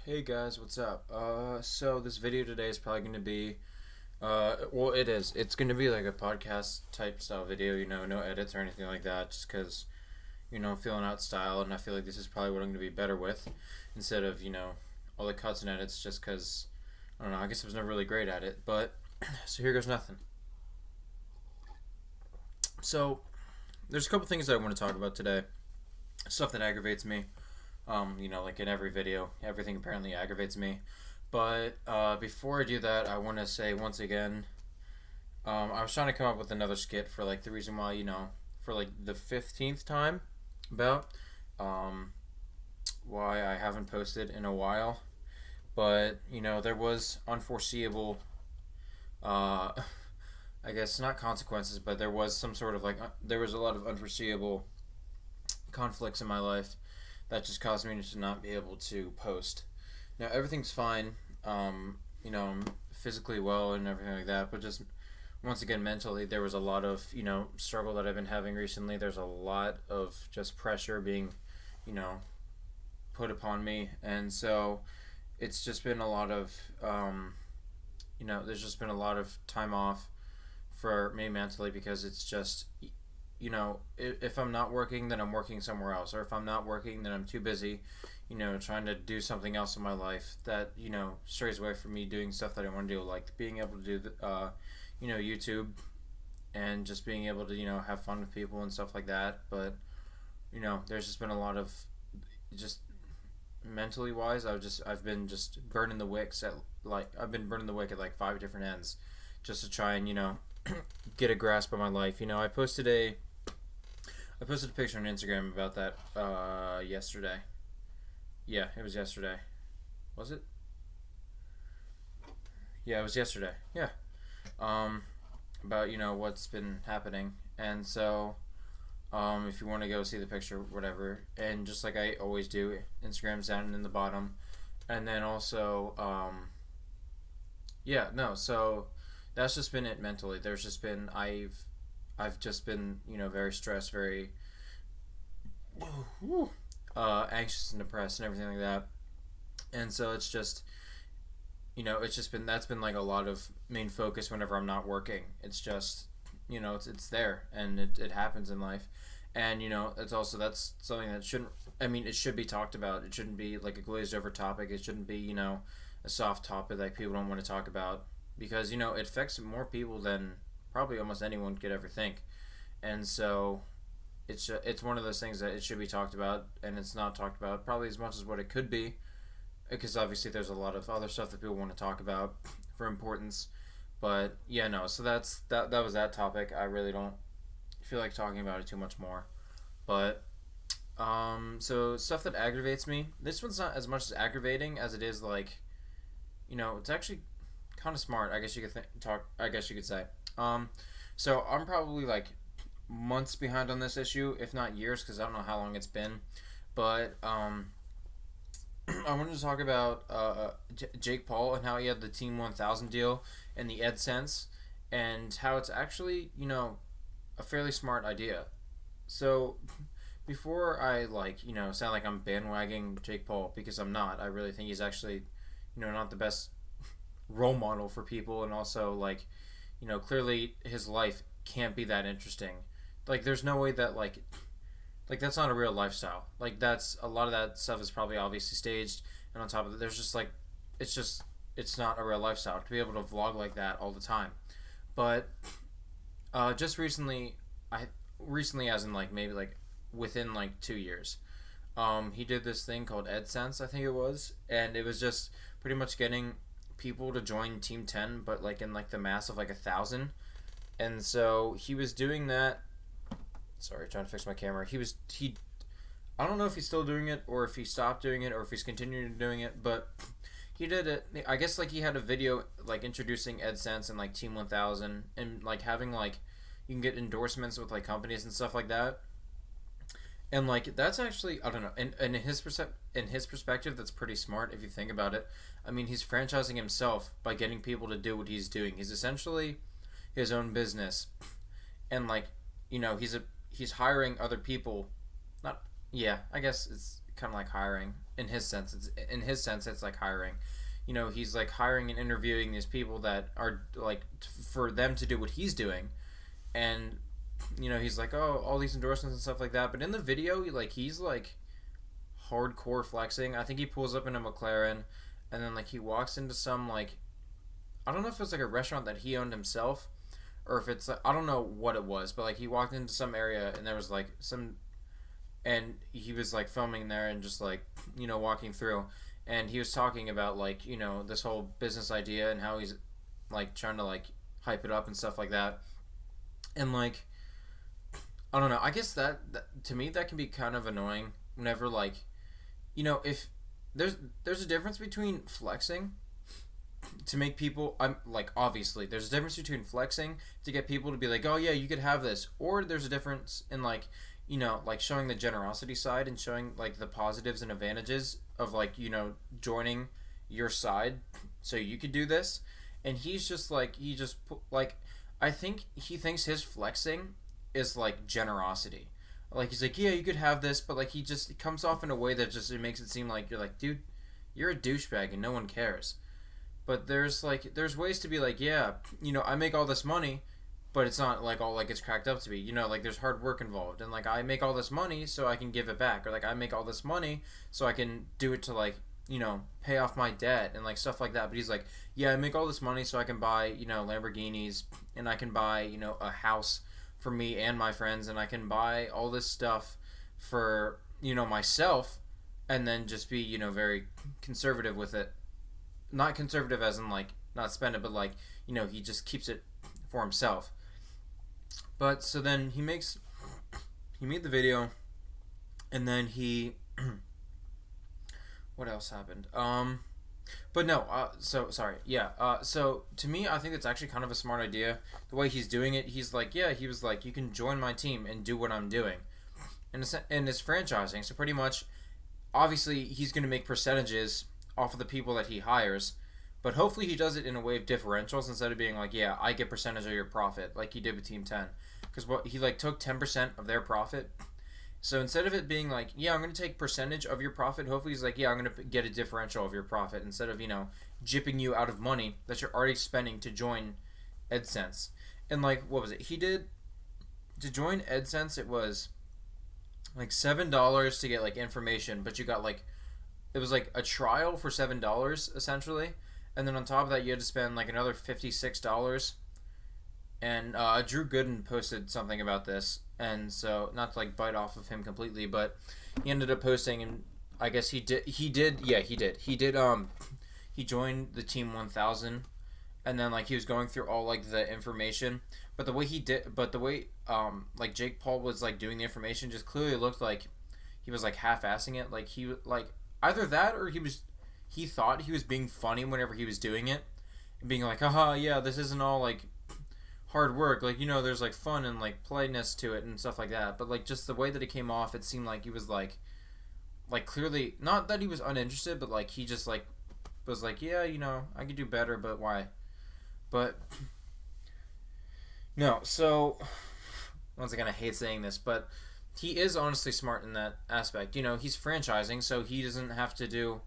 Hey guys, what's up? So this video today is probably going to be, it is. It's going to be like a podcast type style video, no edits or anything like that, just because, feeling out style, and I feel like this is probably what I'm going to be better with, instead of, all the cuts and edits, just because, I don't know, I guess I was never really great at it, but, so here goes nothing. So, there's a couple things that I want to talk about today, stuff that aggravates me. Like in every video, everything apparently aggravates me. But before I do that, I want to say once again, I was trying to come up with another skit for like the reason why, for like the 15th time about why I haven't posted in a while. But, there was unforeseeable, I guess not consequences, but there was some sort of like, there was a lot of unforeseeable conflicts in my life that just caused me to not be able to post. Now everything's fine, I'm physically well and everything like that, but just once again mentally, there was a lot of struggle that I've been having recently. There's a lot of just pressure being, put upon me, and so it's just been a lot of, there's just been a lot of time off for me mentally because it's just if I'm not working, then I'm working somewhere else. Or if I'm not working, then I'm too busy, trying to do something else in my life that, strays away from me doing stuff that I want to do, like being able to do, YouTube and just being able to, have fun with people and stuff like that. But, there's just been a lot of, just mentally wise, I've been just burning the wicks at, I've been burning the wick at like 5 different ends just to try and, get a grasp of my life. I posted a picture on Instagram about that yesterday. Yeah, it was yesterday. Was it? Yeah, it was yesterday. Yeah. About what's been happening, and so if you want to go see the picture, whatever, and just like I always do, Instagram's down in the bottom, and then also yeah, no, so that's just been it mentally. There's just been I've just been, very stressed, very anxious and depressed and everything like that. And so it's just, it's just been, that's been like a lot of main focus whenever I'm not working. It's just, it's there, and it happens in life. And, it's also, that's something that shouldn't, it should be talked about. It shouldn't be like a glazed over topic. It shouldn't be, a soft topic that people don't want to talk about, because, it affects more people than probably almost anyone could ever think. And so it's one of those things that it should be talked about, and it's not talked about probably as much as what it could be, because obviously there's a lot of other stuff that people want to talk about for importance. But yeah, no, so that was that topic. I really don't feel like talking about it too much more. But so stuff that aggravates me, this one's not as much as aggravating as it is like, it's actually kind of smart, I guess you could I guess you could say. So I'm probably like months behind on this issue, if not years, because I don't know how long it's been. But I wanted to talk about Jake Paul and how he had the Team 1000 deal and the Edsense, and how it's actually, a fairly smart idea. So before I sound like I'm bandwagging Jake Paul, because I'm not. I really think he's actually, not the best role model for people, and also clearly his life can't be that interesting. Like, there's no way that like that's not a real lifestyle. Like, that's a lot of that stuff is probably obviously staged, and on top of it, there's just it's not a real lifestyle to be able to vlog like that all the time. But just recently, as in maybe within 2 years, he did this thing called Edsense, I think it was, and it was just pretty much getting people to join Team 10, but in the mass of 1,000. And so he was doing that. Sorry, trying to fix my camera. I don't know if he's still doing it, or if he stopped doing it, or if he's continuing doing it, but he did it. I guess he had a video introducing Edsense and Team 1000, and having you can get endorsements with companies and stuff like that. And that's actually, I don't know, in his perspective, that's pretty smart if you think about it. He's franchising himself by getting people to do what he's doing. He's essentially his own business, and he's hiring other people. Not, yeah, I guess it's kind of like hiring. in his sense. It's like hiring. He's like hiring and interviewing these people that are like for them to do what he's doing, and he's like, oh, all these endorsements and stuff like that. But in the video, he's like hardcore flexing. I think he pulls up in a McLaren, and then like he walks into some like, I don't know if it's like a restaurant that he owned himself, or if it's like, I don't know what it was, but like he walked into some area and there was like some, and he was like filming there and just like walking through, and he was talking about like this whole business idea and how he's like trying to like hype it up and stuff like that, and like I don't know. I guess that to me that can be kind of annoying whenever like if there's a difference between flexing to make people, I'm like, obviously there's a difference between flexing to get people to be like, oh yeah, you could have this, or there's a difference in like like showing the generosity side and showing like the positives and advantages of like joining your side so you could do this. And he's just like, like, I think he thinks his flexing is like generosity. Like he's like, yeah, you could have this, but like it comes off in a way that just, it makes it seem like you're like, dude, you're a douchebag and no one cares. But there's ways to be like, yeah, I make all this money, but it's not like all like it's cracked up to be. Like there's hard work involved, and like I make all this money so I can give it back, or like I make all this money so I can do it to like pay off my debt and like stuff like that. But he's like, yeah, I make all this money so I can buy Lamborghinis, and I can buy a house for me and my friends, and I can buy all this stuff for myself, and then just be very conservative with it. Not conservative as in like not spend it, but like he just keeps it for himself. But so then he made the video, and then he what else happened? But no, so sorry, yeah. So to me, I think it's actually kind of a smart idea the way he's doing it. He's like, yeah, he was like, you can join my team and do what I'm doing, and it's franchising. So pretty much, obviously, he's going to make percentages off of the people that he hires, but hopefully he does it in a way of differentials instead of being like, yeah, I get percentage of your profit like he did with Team 10, because what he like took 10% of their profit. So instead of it being like, yeah, I'm going to take percentage of your profit, hopefully he's like, yeah, I'm going to get a differential of your profit instead of jipping you out of money that you're already spending to join Edsense. And like, what was it he did to join Edsense? It was like $7 to get like information, but you got like, it was like a trial for $7 essentially, and then on top of that you had to spend like another $56. And Drew Gooden posted something about this, and so not to like bite off of him completely, but he ended up posting, and I guess he did he joined the Team 1000, and then like he was going through all like the information, but the way like Jake Paul was like doing the information just clearly looked like he was like half-assing it. Like he like either that, or he thought he was being funny whenever he was doing it, and being like, haha, yeah, this isn't all like hard work, like there's like fun and like playness to it and stuff like that. But like just the way that it came off, it seemed like he was like clearly not that he was uninterested, but like he just like was like, yeah, I could do better, but why? But no, so once again, I hate saying this, but he is honestly smart in that aspect. He's franchising, so he doesn't have to do,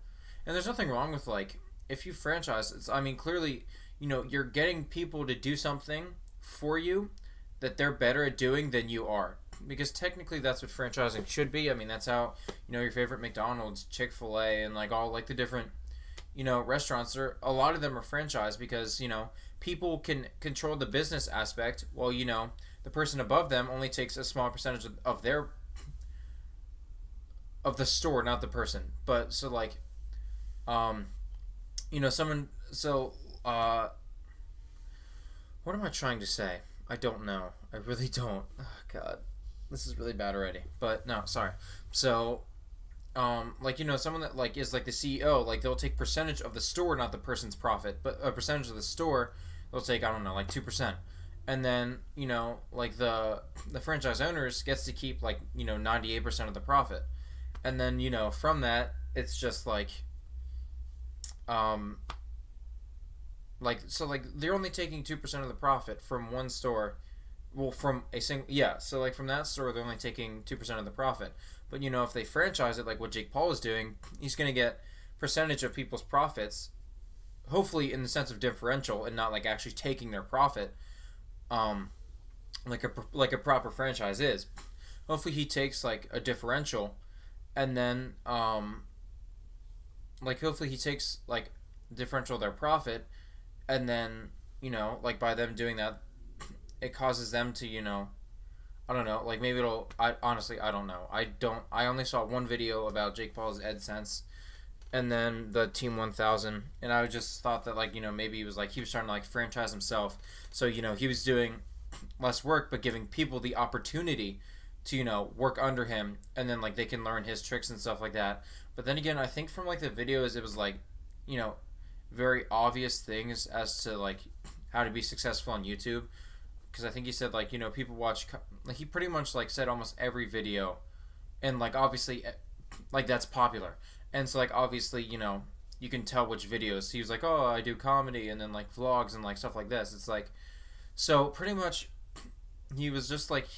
and there's nothing wrong with like, if you franchise, it's, I mean, clearly, you're getting people to do something for you that they're better at doing than you are, because technically that's what franchising should be. I mean, that's how your favorite McDonald's, Chick-fil-A, and like all like the different restaurants are, a lot of them are franchised because people can control the business aspect, while the person above them only takes a small percentage of the store, not the person. But so like someone, so what am I trying to say? I don't know. I really don't. Oh, God, this is really bad already. But no, sorry. So, like someone that like is like the CEO, like they'll take percentage of the store, not the person's profit, but a percentage of the store. They'll take, I don't know, like 2%, and then like the franchise owners gets to keep like 98% of the profit, and then from that it's just like like, so like they're only taking 2% of the profit from one store, well, from a single, yeah, so like from that store they're only taking 2% of the profit, But if they franchise it like what Jake Paul is doing, he's going to get percentage of people's profits, hopefully in the sense of differential and not like actually taking their profit, like a proper franchise is. Hopefully he takes like a differential, and then like hopefully he takes like differential of their profit, and then like by them doing that, it causes them to I don't know, like maybe it'll. I honestly I don't know. I only saw one video about Jake Paul's Edsense, and then the Team 1000, and I just thought that like maybe he was trying to like franchise himself, so he was doing less work but giving people the opportunity to work under him, and then like they can learn his tricks and stuff like that. But then again, I think from like the videos it was like very obvious things as to like how to be successful on YouTube, because I think he said like people watch, like he pretty much like said almost every video, and like obviously like that's popular, and so like obviously you can tell which videos. He was like, oh, I do comedy and then like vlogs and like stuff like this. It's like, so pretty much he was just like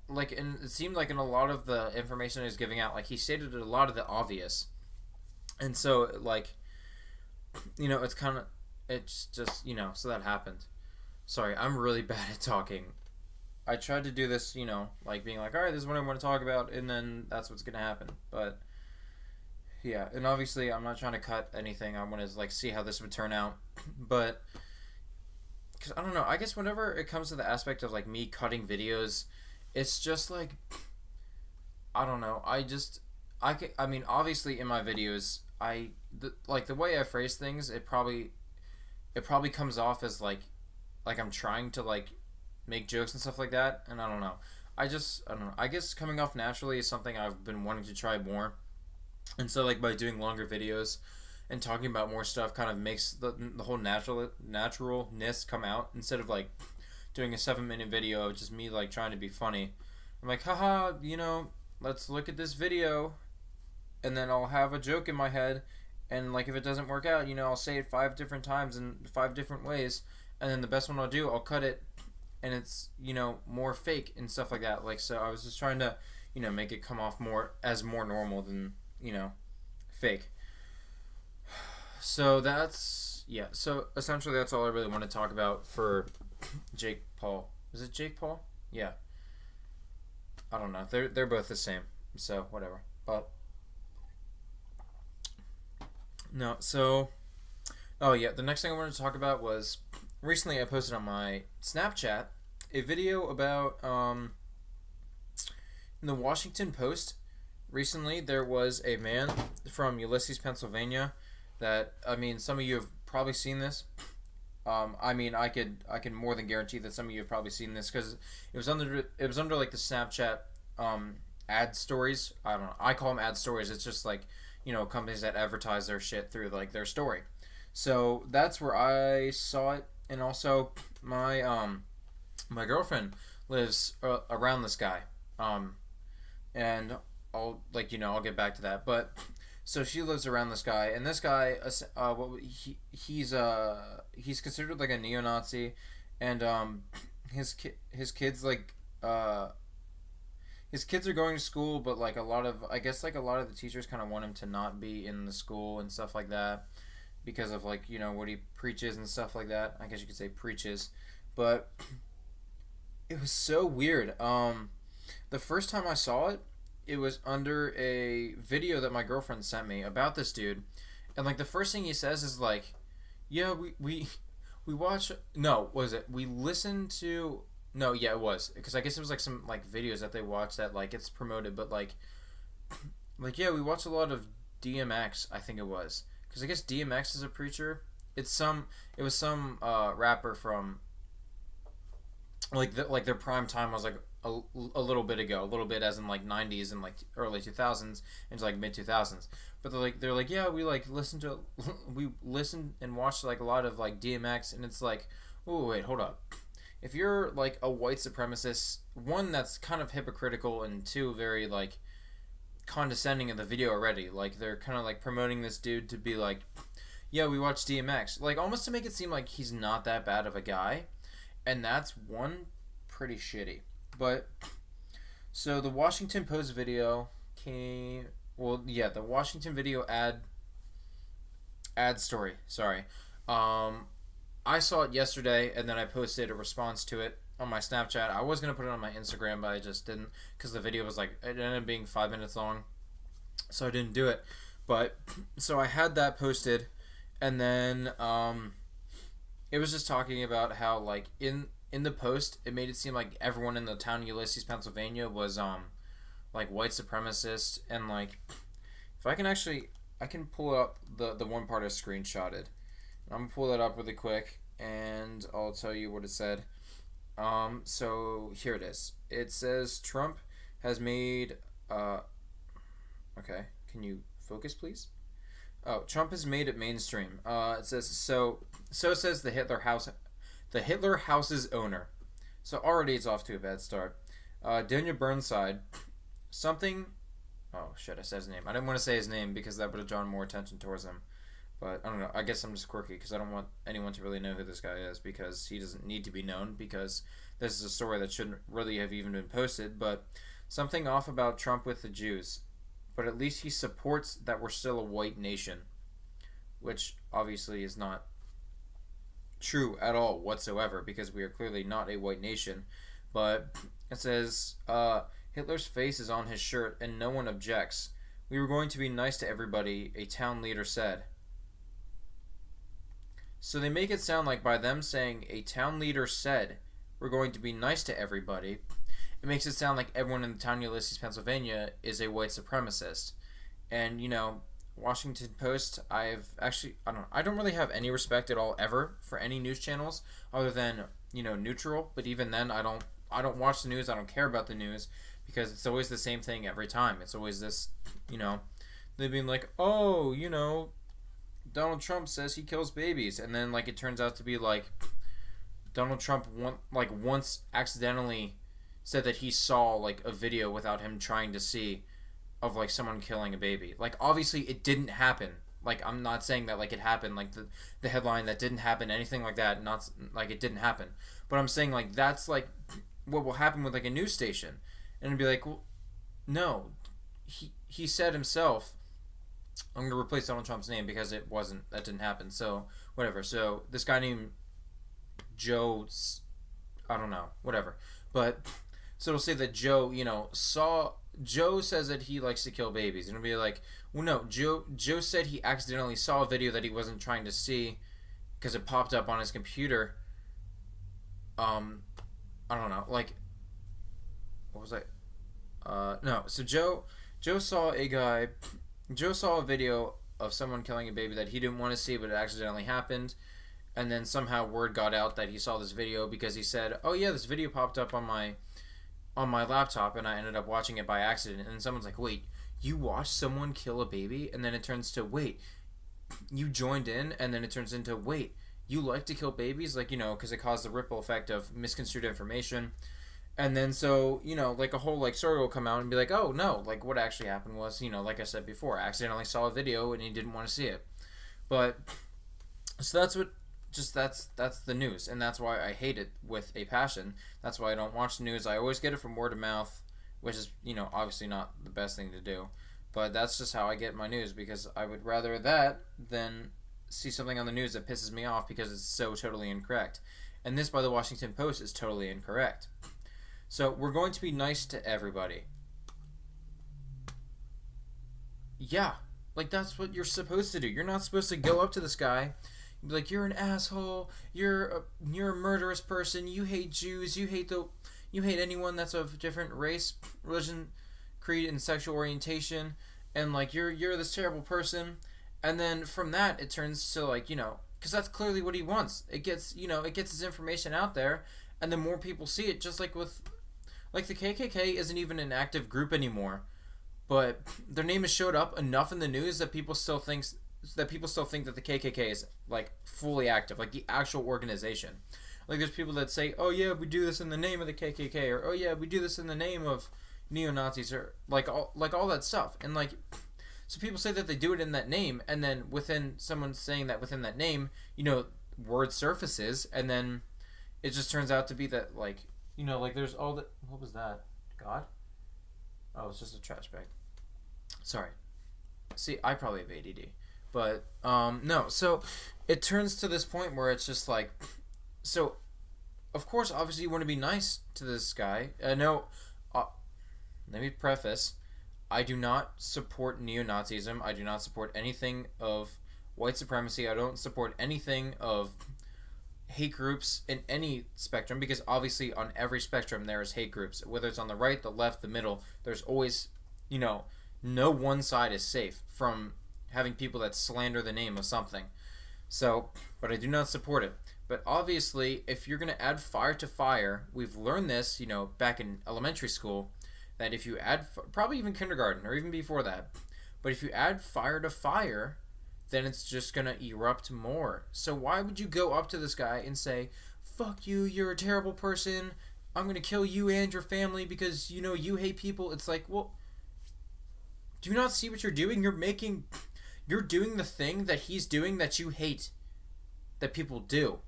and it seemed like in a lot of the information he was giving out, like he stated a lot of the obvious, and so like it's kind of, it's just so that happened. Sorry, I'm really bad at talking. I tried to do this, like being like, all right, this is what I want to talk about, and then that's what's gonna happen. But yeah, and obviously I'm not trying to cut anything. I want to like see how this would turn out, but because I don't know. I guess whenever it comes to the aspect of like me cutting videos, it's just like I don't know. I mean, obviously in my videos, like the way I phrase things, it probably comes off as like I'm trying to like make jokes and stuff like that, and I don't know. I don't know. I guess coming off naturally is something I've been wanting to try more, and so like by doing longer videos and talking about more stuff kind of makes the whole naturalness come out, instead of like doing a 7-minute video of just me like trying to be funny. I'm like, haha, let's look at this video, and then I'll have a joke in my head, and like if it doesn't work out, I'll say it 5 different times in 5 different ways, and then the best one I'll do, I'll cut it, and it's more fake and stuff like that. Like, so I was just trying to make it come off more normal than fake. So that's, yeah, so essentially that's all I really want to talk about for Jake Paul. Is it Jake Paul? Yeah, I don't know, they're both the same, so whatever. But no, so oh yeah, the next thing I wanted to talk about was recently I posted on my Snapchat a video about in the Washington Post. Recently there was a man from Ulysses, Pennsylvania, that, I mean, some of you have probably seen this. I mean, I can more than guarantee that some of you have probably seen this, because it was under like the Snapchat ad stories. I don't know, I call them ad stories. It's just like companies that advertise their shit through like their story. So that's where I saw it, and also my girlfriend lives around this guy, and I'll I'll get back to that, but. So she lives around this guy, and this guy, he's considered like a neo-Nazi, and his kids his kids are going to school, but like a lot of the teachers kind of want him to not be in the school and stuff like that, because of like what he preaches and stuff like that. I guess you could say preaches, but it was so weird. The first time I saw it, it was under a video that my girlfriend sent me about this dude, and like the first thing he says is like, yeah, we watch, no, was it, we listened to, no, yeah, it was, because I guess it was like some like videos that they watched that like it's promoted, but like yeah, we watch a lot of DMX, I think it was, because I guess DMX is a preacher. It was some rapper from like their prime time was like a little bit ago, a little bit as in like 90s and like early 2000s into like mid 2000s. But they're like yeah, we listened and watched like a lot of like DMX, and it's like, oh wait, hold up. If you're like a white supremacist, one, that's kind of hypocritical, and two, very like condescending of the video already. Like they're kind of like promoting this dude to be like, yeah, we watched DMX, like almost to make it seem like he's not that bad of a guy, and that's one, pretty shitty. But so the Washington Post video came. Well, yeah, the Washington video ad story. Sorry. I saw it yesterday, and then I posted a response to it on my Snapchat. I was gonna put it on my Instagram, but I just didn't because the video was like it ended up being 5 minutes long, so I didn't do it. But so I had that posted, and then it was just talking about how like in the post it made it seem like everyone in the town of Ulysses, Pennsylvania was like white supremacist, and like if I can pull up the one part I screenshotted. I'm gonna pull that up really quick, and I'll tell you what it said. So here it is. It says Trump has made. Okay, can you focus, please? Oh, Trump has made it mainstream. It says so. So says the Hitler House's owner. So already it's off to a bad start. Daniel Burnside, something. Oh shit! I said his name. I didn't want to say his name because that would have drawn more attention towards him. But I don't know. I guess I'm just quirky because I don't want anyone to really know who this guy is because he doesn't need to be known because this is a story that shouldn't really have even been posted. But something off about Trump with the Jews. But at least he supports that we're still a white nation, which obviously is not true at all whatsoever because we are clearly not a white nation. But it says Hitler's face is on his shirt and no one objects. We were going to be nice to everybody, a town leader said. So they make it sound like by them saying a town leader said we're going to be nice to everybody, it makes it sound like everyone in the town of Ulysses, Pennsylvania is a white supremacist. And, you know, Washington Post, I don't really have any respect at all ever for any news channels other than, you know, neutral. But even then, I don't watch the news. I don't care about the news because it's always the same thing every time. It's always this, you know, they've been like, oh, you know, Donald Trump says he kills babies, and then like it turns out to be like Donald Trump once accidentally said that he saw like a video without him trying to see of like someone killing a baby. Like obviously it didn't happen. Like I'm not saying that like it happened, like the headline that didn't happen, anything like that, not like it didn't happen. But I'm saying like that's like what will happen with like a news station. And it'd be like, well, no. He said himself, I'm going to replace Donald Trump's name because that didn't happen. So, whatever. So, this guy named Joe, I don't know, whatever. But, so it'll say that Joe, you know, Joe says that he likes to kill babies. And it'll be like, well, no, Joe said he accidentally saw a video that he wasn't trying to see because it popped up on his computer. I don't know, like, what was I? No, so Joe saw a video of someone killing a baby that he didn't want to see, but it accidentally happened. And then somehow word got out that he saw this video because he said, oh yeah, this video popped up on my laptop and I ended up watching it by accident. And someone's like, wait, you watched someone kill a baby? And then it turns to, wait, you joined in? And then it turns into, wait, you like to kill babies? Like, you know, because it caused the ripple effect of misconstrued information. And then so, you know, like a whole like story will come out and be like, oh no, like what actually happened was, you know, like I said before, I accidentally saw a video and he didn't want to see it. But so that's the news, and that's why I hate it with a passion. That's why I don't watch the news. I always get it from word of mouth, which is, you know, obviously not the best thing to do. But that's just how I get my news because I would rather that than see something on the news that pisses me off because it's so totally incorrect. And this by the Washington Post is totally incorrect. So we're going to be nice to everybody. Yeah, like that's what you're supposed to do. You're not supposed to go up to this guy and be like, "You're an asshole. You're a murderous person. You hate Jews. You hate anyone that's of different race, religion, creed, and sexual orientation. And like you're this terrible person." And then from that, it turns to like, you know, because that's clearly what he wants. It gets his information out there, and the more people see it, just like with. Like, the KKK isn't even an active group anymore, but their name has showed up enough in the news that people still think that the KKK is, like, fully active, like, the actual organization. Like, there's people that say, oh, yeah, we do this in the name of the KKK, or, oh, yeah, we do this in the name of neo-Nazis, or, like all that stuff. And, like, so people say that they do it in that name, and then within someone saying that within that name, you know, word surfaces, and then it just turns out to be that, like, you know, like there's all the... What was that? God? Oh, it's just a trash bag. Sorry. See, I probably have ADD. But, no. So, it turns to this point where it's just like, so, of course, obviously you want to be nice to this guy. No, let me preface, I do not support neo-Nazism. I do not support anything of white supremacy. I don't support anything of hate groups in any spectrum, because obviously on every spectrum there is hate groups. Whether it's on the right, the left, the middle, there's always, no one side is safe from having people that slander the name of something. So, but I do not support it. But obviously, if you're going to add fire to fire, we've learned this, back in elementary school, that if you add, probably even kindergarten or even before that, but if you add fire to fire, then it's just going to erupt more. So why would you go up to this guy and say, fuck you, you're a terrible person, I'm going to kill you and your family because, you hate people? It's like, well, do you not see what you're doing? You're doing the thing that he's doing that you hate, that people do.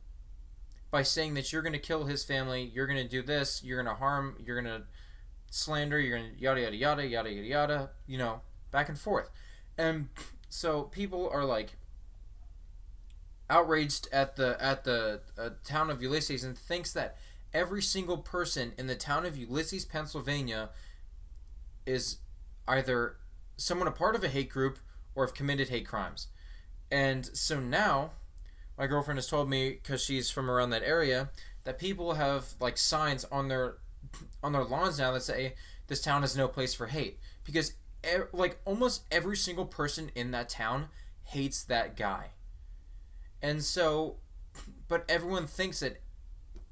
By saying that you're going to kill his family, you're going to do this, you're going to harm, you're going to slander, you're going to yada yada yada yada yada yada, back and forth. And so people are like outraged at the town of Ulysses, and thinks that every single person in the town of Ulysses, Pennsylvania is either someone a part of a hate group or have committed hate crimes. And so now my girlfriend has told me, because she's from around that area, that people have like signs on their lawns now that say this town has no place for hate, because like almost every single person in that town hates that guy. And so, but everyone thinks that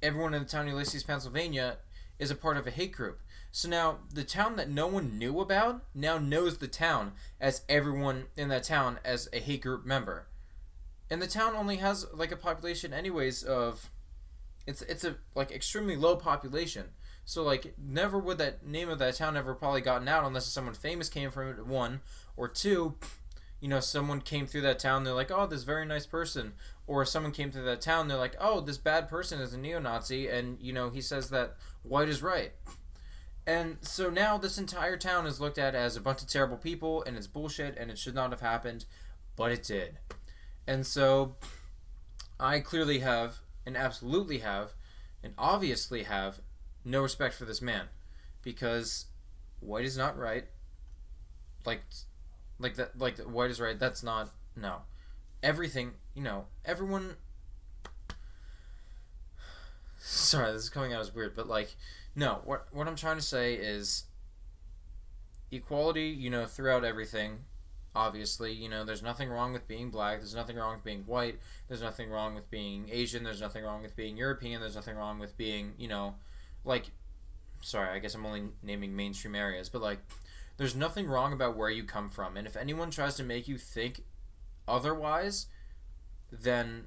everyone in the town of Ulysses, Pennsylvania is a part of a hate group. So now the town that no one knew about now knows the town as everyone in that town as a hate group member. And the town only has like a population anyways of, it's a like extremely low population. So like never would that name of that town ever probably gotten out unless someone famous came from it, one, or two, someone came through that town, they're like, oh, this very nice person. Or someone came through that town, they're like, oh, this bad person is a neo-Nazi, and he says that white is right. And so now this entire town is looked at as a bunch of terrible people, and it's bullshit, and it should not have happened, but it did. And so I clearly have, and absolutely have, and obviously have no respect for this man, because white is not right. Like that, like white is right. That's not, no. Everything, everyone. Sorry, this is coming out as weird, but like, no. What I'm trying to say is equality, throughout everything. Obviously, there's nothing wrong with being black. There's nothing wrong with being white. There's nothing wrong with being Asian. There's nothing wrong with being European. There's nothing wrong with being, like, sorry, I guess I'm only naming mainstream areas, but like, there's nothing wrong about where you come from. And if anyone tries to make you think otherwise, then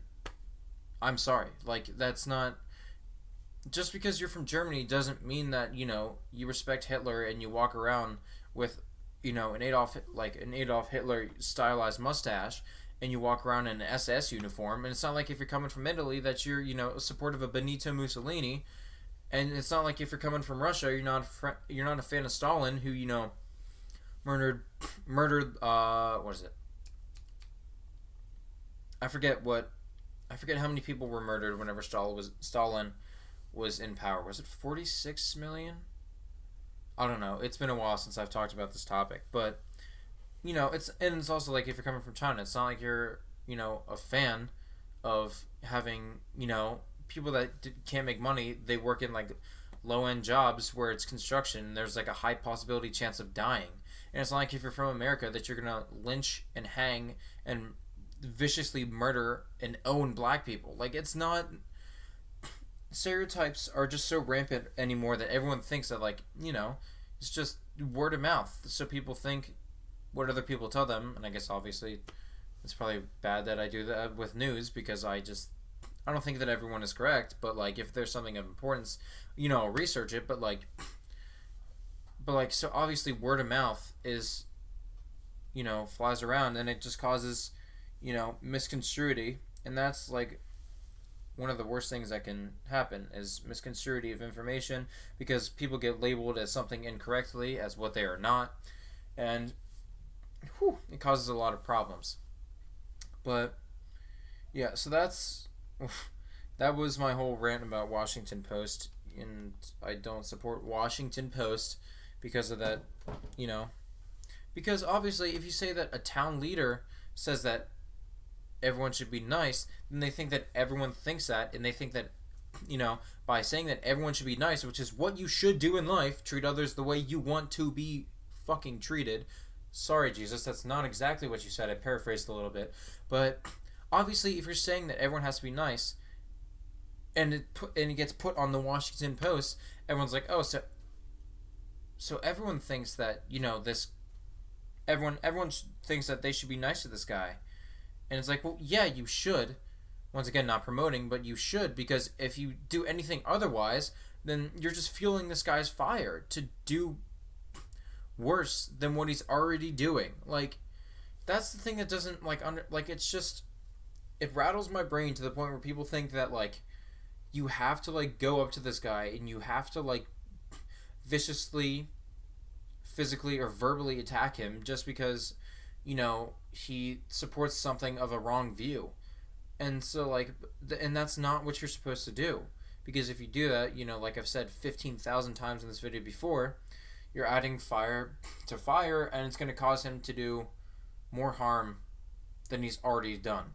I'm sorry. Like, that's not, just because you're from Germany doesn't mean that, you respect Hitler and you walk around with, an Adolf Hitler stylized mustache, and you walk around in an SS uniform. And it's not like if you're coming from Italy that you're, supportive of Benito Mussolini. And it's not like if you're coming from Russia, you're not a fan of Stalin, who, murdered, what is it? I forget how many people were murdered whenever Stalin was in power. Was it 46 million? I don't know. It's been a while since I've talked about this topic, but it's also like if you're coming from China, it's not like you're, a fan of having, people that can't make money. They work in like low-end jobs where it's construction, and there's like a high possibility chance of dying. And it's not like if you're from America that you're gonna lynch and hang and viciously murder and own black people. Like, it's not, stereotypes are just so rampant anymore that everyone thinks that, like, it's just word of mouth. So people think what other people tell them, and I guess obviously it's probably bad that I do that with news, because I don't think that everyone is correct, but like if there's something of importance, I'll research it, but so obviously word of mouth is, flies around, and it just causes, misconstruity, and that's like one of the worst things that can happen is misconstruity of information, because people get labeled as something incorrectly as what they are not. And it causes a lot of problems. But yeah, so that was my whole rant about Washington Post, and I don't support Washington Post because of that, you know. Because obviously, if you say that a town leader says that everyone should be nice, then they think that everyone thinks that, and they think that, by saying that everyone should be nice, which is what you should do in life, treat others the way you want to be fucking treated. Sorry, Jesus, that's not exactly what you said. I paraphrased a little bit. But obviously, if you're saying that everyone has to be nice, and it gets put on the Washington Post, everyone's like, oh, so everyone thinks that, this everyone thinks that they should be nice to this guy. And it's like, well, yeah, you should. Once again, not promoting, but you should, because if you do anything otherwise, then you're just fueling this guy's fire to do worse than what he's already doing. Like, that's the thing that doesn't, it's just, it rattles my brain to the point where people think that, you have to, go up to this guy and you have to, viciously, physically, or verbally attack him just because, he supports something of a wrong view. And so, and that's not what you're supposed to do. Because if you do that, like I've said 15,000 times in this video before, you're adding fire to fire, and it's going to cause him to do more harm than he's already done.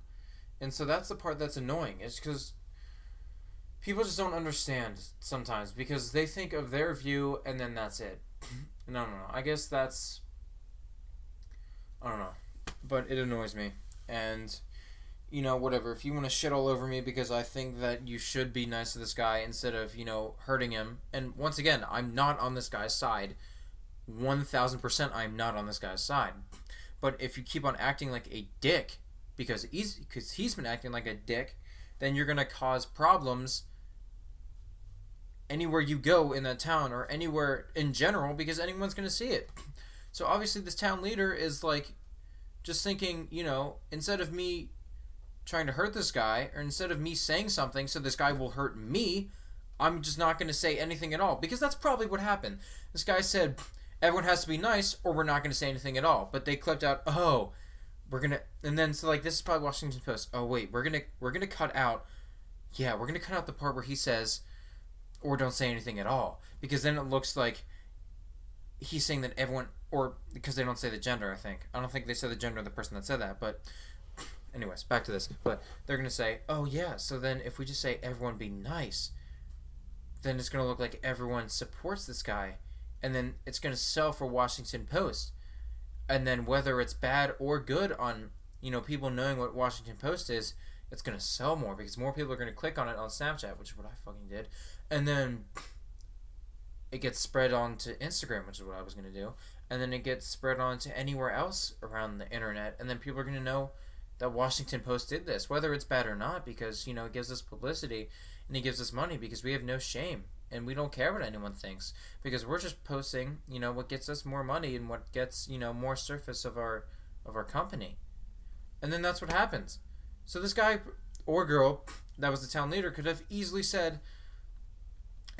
And so that's the part that's annoying. It's because people just don't understand sometimes, because they think of their view, and then that's it. No. I guess that's... I don't know. But it annoys me. And... whatever, if you want to shit all over me because I think that you should be nice to this guy instead of, hurting him. And once again, I'm not on this guy's side. 1,000% I'm not on this guy's side. But if you keep on acting like a dick, because he's been acting like a dick, then you're going to cause problems anywhere you go in that town or anywhere in general, because anyone's going to see it. So obviously this town leader is, just thinking, instead of me trying to hurt this guy, or instead of me saying something so this guy will hurt me, I'm just not going to say anything at all. Because that's probably what happened. This guy said, everyone has to be nice, or we're not going to say anything at all. But they clipped out, oh, we're going to... And then, so, this is probably Washington Post. Oh, wait, we're going to cut out... Yeah, we're going to cut out the part where he says, or don't say anything at all. Because then it looks like he's saying that everyone... Or, because they don't say the gender, I think. I don't think they said the gender of the person that said that, but... Anyways, back to this. But they're going to say, oh yeah, so then if we just say everyone be nice, then it's going to look like everyone supports this guy. And then it's going to sell for Washington Post. And then whether it's bad or good on, people knowing what Washington Post is, it's going to sell more because more people are going to click on it on Snapchat, which is what I fucking did. And then it gets spread on to Instagram, which is what I was going to do. And then it gets spread on to anywhere else around the internet. And then people are going to know that Washington Post did this, whether it's bad or not, because, it gives us publicity and it gives us money because we have no shame and we don't care what anyone thinks because we're just posting, what gets us more money and what gets, more surface of our company. And then that's what happens. So this guy or girl that was the town leader could have easily said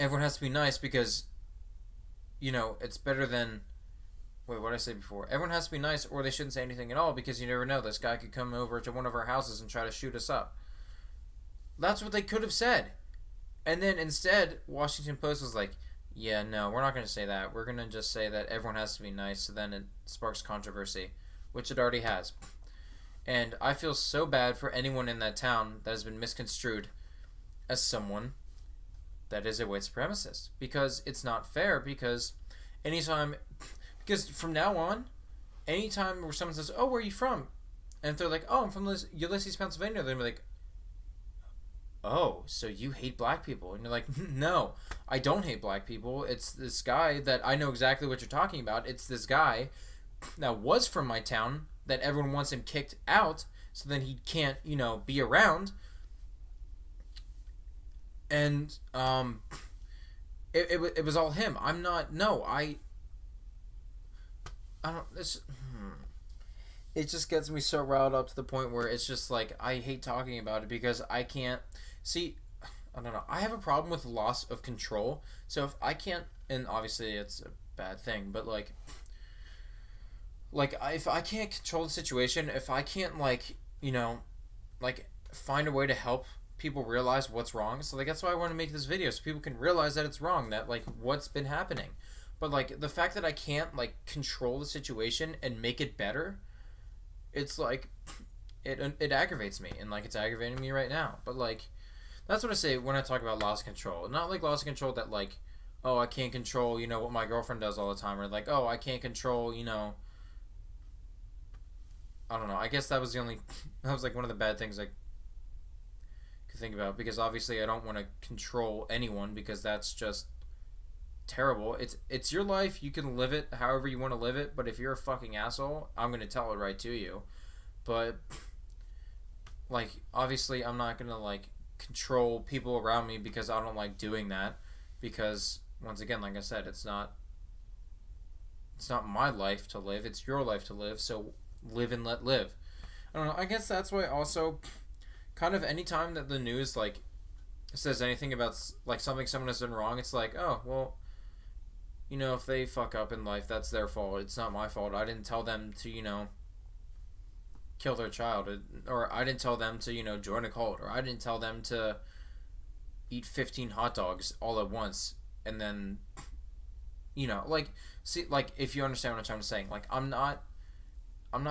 everyone has to be nice because, it's better than... Wait, what did I say before? Everyone has to be nice or they shouldn't say anything at all because you never know. This guy could come over to one of our houses and try to shoot us up. That's what they could have said. And then instead, Washington Post was like, yeah, no, we're not going to say that. We're going to just say that everyone has to be nice, so then it sparks controversy, which it already has. And I feel so bad for anyone in that town that has been misconstrued as someone that is a white supremacist. Because it's not fair, because anytime... Because from now on, anytime where someone says, oh, where are you from? And if they're like, oh, I'm from Ulysses, Pennsylvania, they're like, oh, so you hate black people. And you're like, no, I don't hate black people. It's this guy that I know exactly what you're talking about. It's this guy that was from my town that everyone wants him kicked out so then he can't, be around. And it was all him. I'm not, no, I don't, it just gets me so riled up to the point where it's just like, I hate talking about it because I can't, see, I don't know, I have a problem with loss of control, so if I can't, and obviously it's a bad thing, but like if I can't control the situation, if I can't like like find a way to help people realize what's wrong. So like that's why I want to make this video so people can realize that it's wrong, that like what's been happening. But like the fact that I can't like control the situation and make it better, it's like it aggravates me, and like it's aggravating me right now. But like that's what I say when I talk about loss of control. Not like loss of control that like, oh, I can't control, what my girlfriend does all the time, or like, oh, I can't control, I don't know. I guess that was the only that was like one of the bad things I could think about, because obviously I don't want to control anyone, because that's just terrible. It's your life. You can live it however you want to live it, but if you're a fucking asshole, I'm going to tell it right to you. But like obviously I'm not going to like control people around me, because I don't like doing that, because once again, like I said, it's not my life to live, it's your life to live, so live and let live. I don't know, I guess that's why also kind of anytime that the news like says anything about like something someone has done wrong, it's like, oh well, if they fuck up in life, that's their fault, it's not my fault. I didn't tell them to kill their child, or I didn't tell them to join a cult, or I didn't tell them to eat 15 hot dogs all at once. And then like, see, like if you understand what I'm saying, like I'm not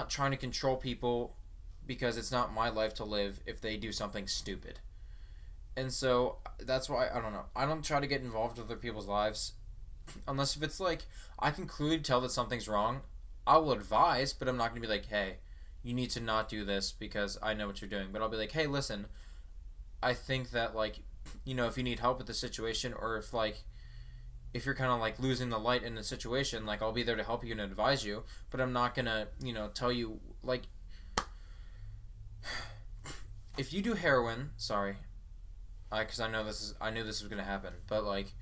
trying to control people, because it's not my life to live if they do something stupid. And so that's why I don't know, I don't try to get involved with other people's lives, unless if it's like I can clearly tell that something's wrong. I will advise, but I'm not going to be like, hey, you need to not do this because I know what you're doing. But I'll be like, hey, listen, I think that like, if you need help with the situation, or if you're kind of like losing the light in the situation, like I'll be there to help you and advise you, but I'm not gonna, tell you like, if you do heroin, sorry, because I knew this was gonna happen, but like,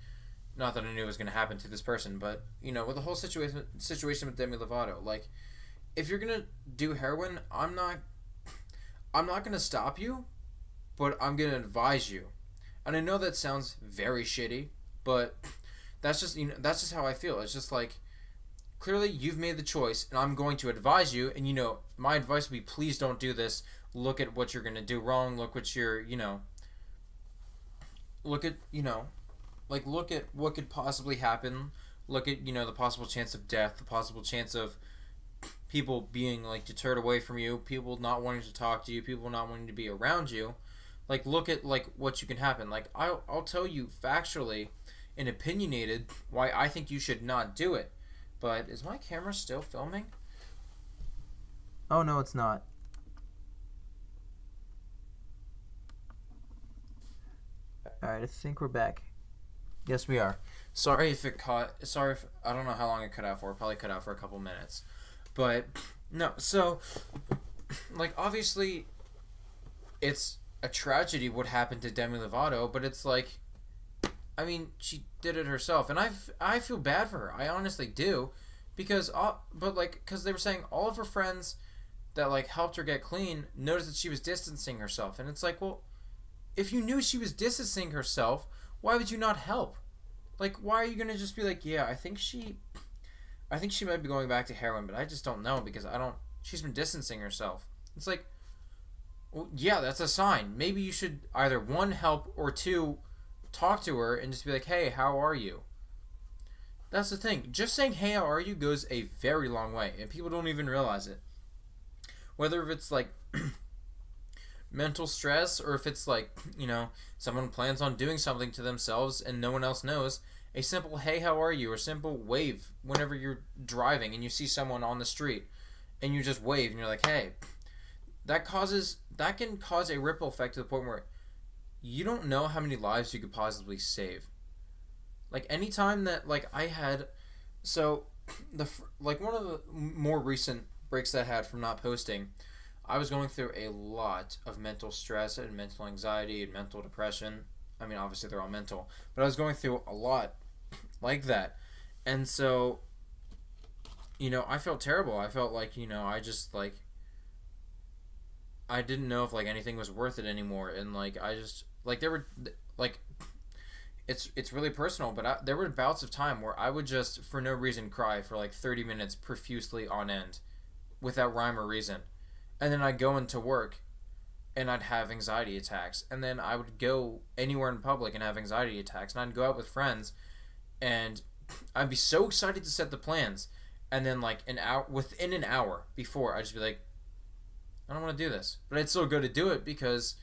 not that I knew it was gonna happen to this person, but with the whole situation with Demi Lovato, like, if you're gonna do heroin, I'm not gonna stop you, but I'm gonna advise you. And I know that sounds very shitty, but that's just how I feel. It's just like, clearly you've made the choice, and I'm going to advise you, and my advice would be, please don't do this. Look at what you're gonna do wrong. Look what you're, look at, look at what could possibly happen. Look at, the possible chance of death, the possible chance of people being like deterred away from you, people not wanting to talk to you, people not wanting to be around you. Like, look at like what you can happen. Like, I'll tell you factually and opinionated why I think you should not do it. But is my camera still filming? Oh no, it's not. Alright, I think we're back. Yes, we are. Sorry if I don't know how long it cut out for. It probably cut out for a couple minutes. But no, so like obviously it's a tragedy what happened to Demi Lovato, but it's like, I mean, she did it herself, and I feel bad for her. I honestly do, because they were saying all of her friends that like helped her get clean noticed that she was distancing herself, and it's like, well, if you knew she was distancing herself, why would you not help? Like, why are you gonna just be like, yeah, I think she might be going back to heroin, but I just don't know, because she's been distancing herself. It's like, well, yeah, that's a sign. Maybe you should either, one, help, or two, talk to her and just be like, hey, how are you? That's the thing. Just saying, hey, how are you goes a very long way, and people don't even realize it. Whether it's like mental stress, or if it's like, someone plans on doing something to themselves and no one else knows, a simple, hey, how are you, or simple wave whenever you're driving and you see someone on the street and you just wave and you're like, hey, that can cause a ripple effect to the point where you don't know how many lives you could possibly save. Like, anytime that, like, I had, so, one of the more recent breaks that I had from not posting, I was going through a lot of mental stress and mental anxiety and mental depression. I mean, obviously they're all mental, but I was going through a lot like that. And so, I felt terrible. I felt like, I just, like, I didn't know if, like, anything was worth it anymore. And, like, I just, like, there were, like, it's really personal, but there were bouts of time where I would just, for no reason, cry for, like, 30 minutes profusely on end. without rhyme or reason. And then I'd go into work and I'd have anxiety attacks. And then I would go anywhere in public and have anxiety attacks. And I'd go out with friends and I'd be so excited to set the plans. And then like within an hour before, I'd just be like, I don't want to do this. But I'd still go to do it because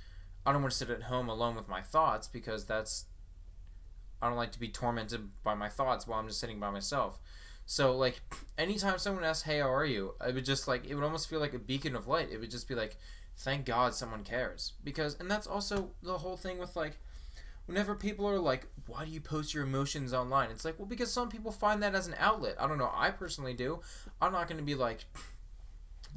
I don't want to sit at home alone with my thoughts, because I don't like to be tormented by my thoughts while I'm just sitting by myself. So like anytime someone asks, "Hey, how are you?" I would just like, it would almost feel like a beacon of light. It would just be like, thank God someone cares. And that's also the whole thing with like, whenever people are like, why do you post your emotions online? It's like, well, because some people find that as an outlet. I don't know. I personally do. I'm not going to be like,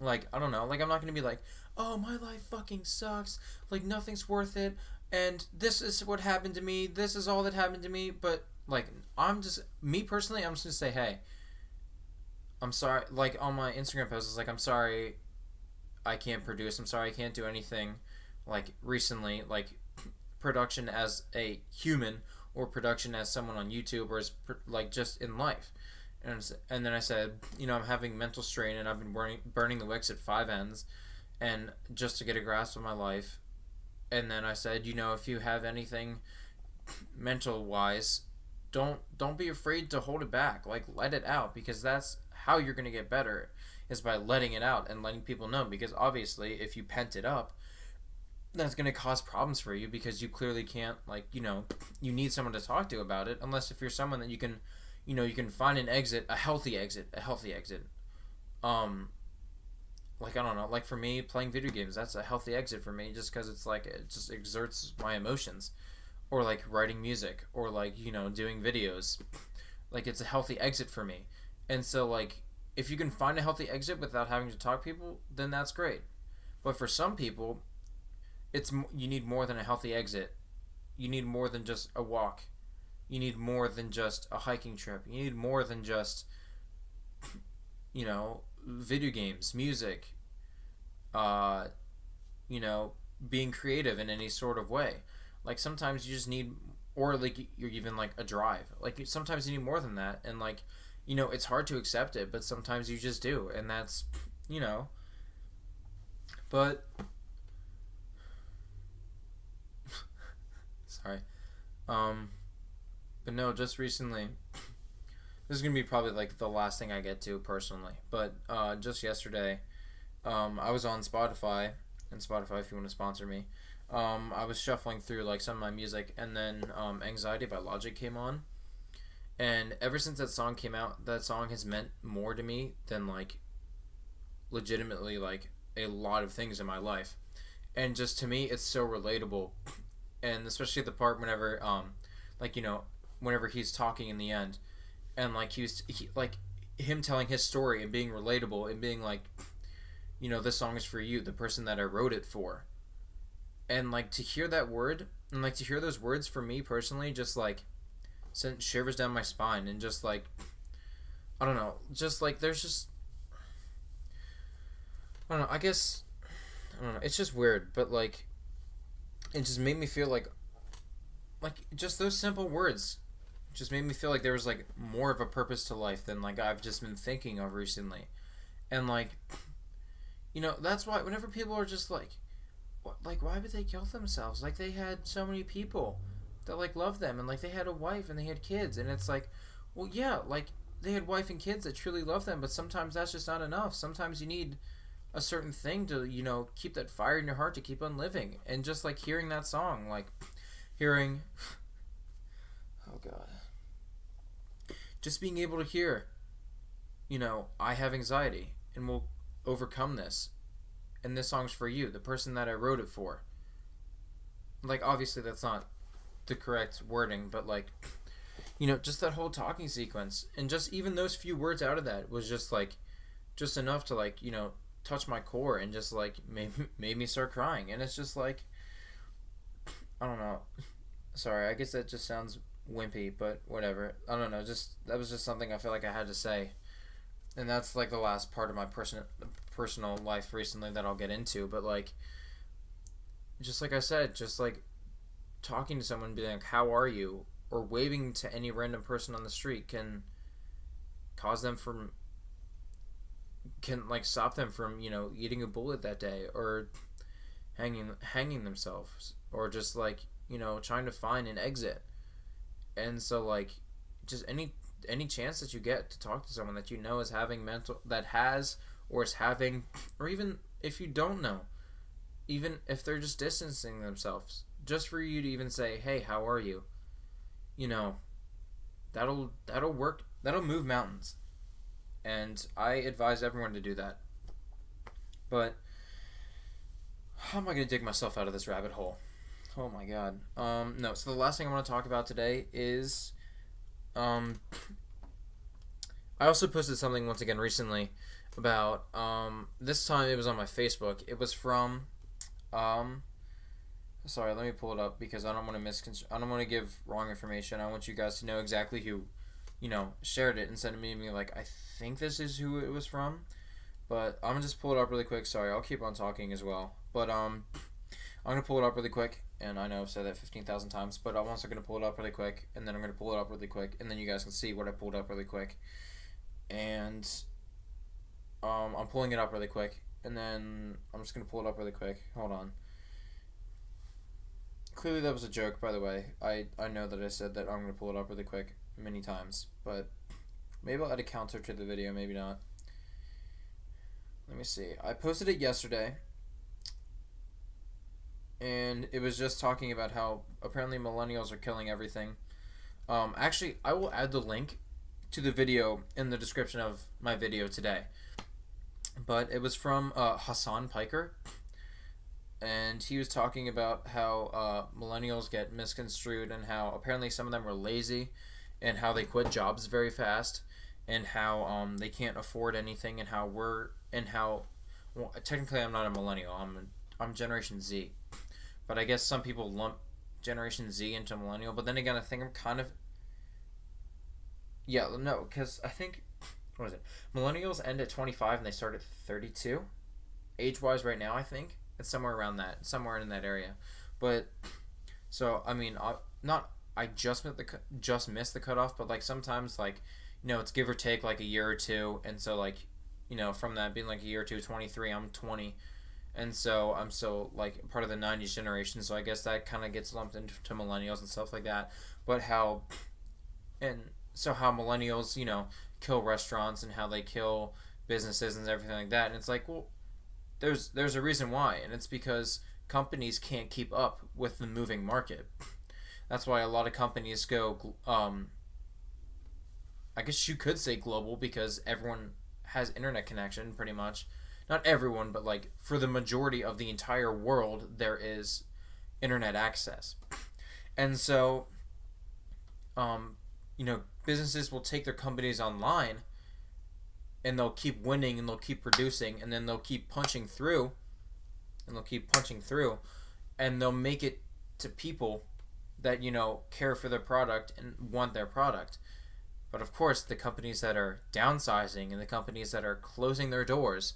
I don't know. Like, I'm not going to be like, oh, my life fucking sucks. Like, nothing's worth it. And this is what happened to me. This is all that happened to me. But, like, me personally, I'm just going to say, hey, I'm sorry. Like, on my Instagram post, it's like, I'm sorry I can't produce. I'm sorry I can't do anything, like, recently. Like, production as a human or production as someone on YouTube or as, like, just in life. And then I said, I'm having mental strain and I've been burning the wicks at 5 ends and just to get a grasp of my life. And then I said, if you have anything mental wise, don't be afraid to hold it back. Like, let it out, because that's how you're going to get better, is by letting it out and letting people know. Because obviously if you pent it up, that's going to cause problems for you, because you clearly can't, like, you need someone to talk to about it, unless if you're someone that you can find an exit, a healthy exit. Like, I don't know, like for me, playing video games, that's a healthy exit for me, just because it's like, it just exerts my emotions. Or like writing music, or like, doing videos. Like, it's a healthy exit for me. And so, like, if you can find a healthy exit without having to talk to people, then that's great. But for some people, you need more than a healthy exit. You need more than just a walk. You need more than just a hiking trip. You need more than just, video games, music, being creative in any sort of way. Like, sometimes you just need, or like you're even like a drive. Like, sometimes you need more than that, and like, it's hard to accept it, but sometimes you just do, and that's, but sorry, but no, just recently, this is gonna be probably like the last thing I get to personally, but just yesterday, I was on Spotify, and Spotify, if you want to sponsor me, I was shuffling through like some of my music, and then Anxiety by Logic came on, and ever since that song came out, that song has meant more to me than like legitimately like a lot of things in my life. And just to me, it's so relatable, and especially the part whenever whenever he's talking in the end, and like like him telling his story and being relatable and being like, this song is for you, the person that I wrote it for. And like, to hear that word, and like to hear those words, for me personally, just like sent shivers down my spine, and just like, I don't know, just like there's just, I don't know, I guess, I don't know, it's just weird, but like, it just made me feel like just those simple words just made me feel like there was like more of a purpose to life than like I've just been thinking of recently. And like, that's why whenever people are just like, why would they kill themselves? Like, they had so many people that like loved them, and like they had a wife and they had kids, and it's like, well, yeah, like they had wife and kids that truly love them, but sometimes that's just not enough. Sometimes you need a certain thing to keep that fire in your heart to keep on living. And just like hearing that song, like hearing oh god, just being able to hear, I have anxiety and will overcome this, and this song's for you, the person that I wrote it for. Like, obviously that's not the correct wording, but like, just that whole talking sequence, and just even those few words out of that was just like, just enough to like, touch my core, and just like made me start crying. And it's just like, I don't know, sorry, I guess that just sounds wimpy, but whatever. I don't know, just that was just something I feel like I had to say. And that's like the last part of my personal life recently that I'll get into. But like, just like I said, just like talking to someone, being like, how are you, or waving to any random person on the street can cause them from can like stop them from, eating a bullet that day, or hanging themselves, or just like, trying to find an exit. And so like, just any chance that you get to talk to someone that is having that has or is having, or even if you don't know, even if they're just distancing themselves, just for you to even say, hey, how are you, that'll work. That'll move mountains. And I advise everyone to do that. But how am I going to dig myself out of this rabbit hole? Oh my god. No, so the last thing I want to talk about today is I also posted something once again recently about this time it was on my Facebook. It was from sorry, let me pull it up because I don't want to I don't want to give wrong information. I want you guys to know exactly who shared it instead of me being like, I think this is who it was from. But I'm gonna just pull it up really quick. Sorry, I'll keep on talking as well. But I'm gonna pull it up really quick, and I know I've said that 15,000 times, but I'm also gonna pull it up really quick, and then I'm gonna pull it up really quick, and then you guys can see what I pulled up really quick. And I'm pulling it up really quick, and then I'm just gonna pull it up really quick. Hold on. Clearly that was a joke, by the way. I know that I said that I'm gonna pull it up really quick many times, but maybe I'll add a counter to the video, maybe not. Let me see. I posted it yesterday, and it was just talking about how apparently millennials are killing everything. Actually, I will add the link to the video in the description of my video today. But it was from Hassan Piker, and he was talking about how millennials get misconstrued, and how apparently some of them are lazy, and how they quit jobs very fast, and how they can't afford anything, and how well, technically I'm not a millennial, I'm Generation Z, but I guess some people lump Generation Z into millennial. But then again, I think I'm kind of, no, because I think, what is it, millennials end at 25 and they start at 32 age wise right now. I think it's somewhere around that, somewhere in that area. But so I mean, I just missed the cutoff, but like sometimes, like, it's give or take like a year or two, and so like, from that being like a year or two, 23, I'm 20, and so I'm still like part of the 90s generation, so I guess that kind of gets lumped into millennials and stuff like that. But how millennials, kill restaurants, and how they kill businesses and everything like that, and it's like, well, there's a reason why, and it's because companies can't keep up with the moving market. That's why a lot of companies go, I guess you could say global, because everyone has internet connection, pretty much. Not everyone, but like for the majority of the entire world, there is internet access. And so, businesses will take their companies online, and they'll keep winning, and they'll keep producing, and then they'll keep punching through, and they'll make it to people that, care for their product and want their product. But of course, the companies that are downsizing and the companies that are closing their doors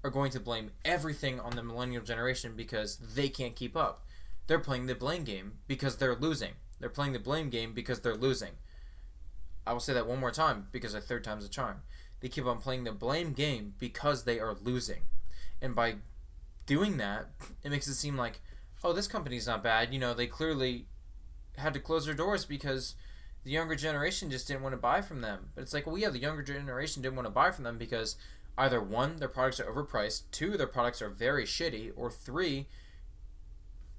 are going to blame everything on the millennial generation because they can't keep up. They're playing the blame game because they're losing. They're playing the blame game because they're losing. I will say that one more time because a third time's a charm. They keep on playing the blame game because they are losing. And by doing that, it makes it seem like, oh, this company's not bad. They clearly had to close their doors because the younger generation just didn't want to buy from them. But it's like, well, yeah, the younger generation didn't want to buy from them because either one, their products are overpriced, two, their products are very shitty, or three,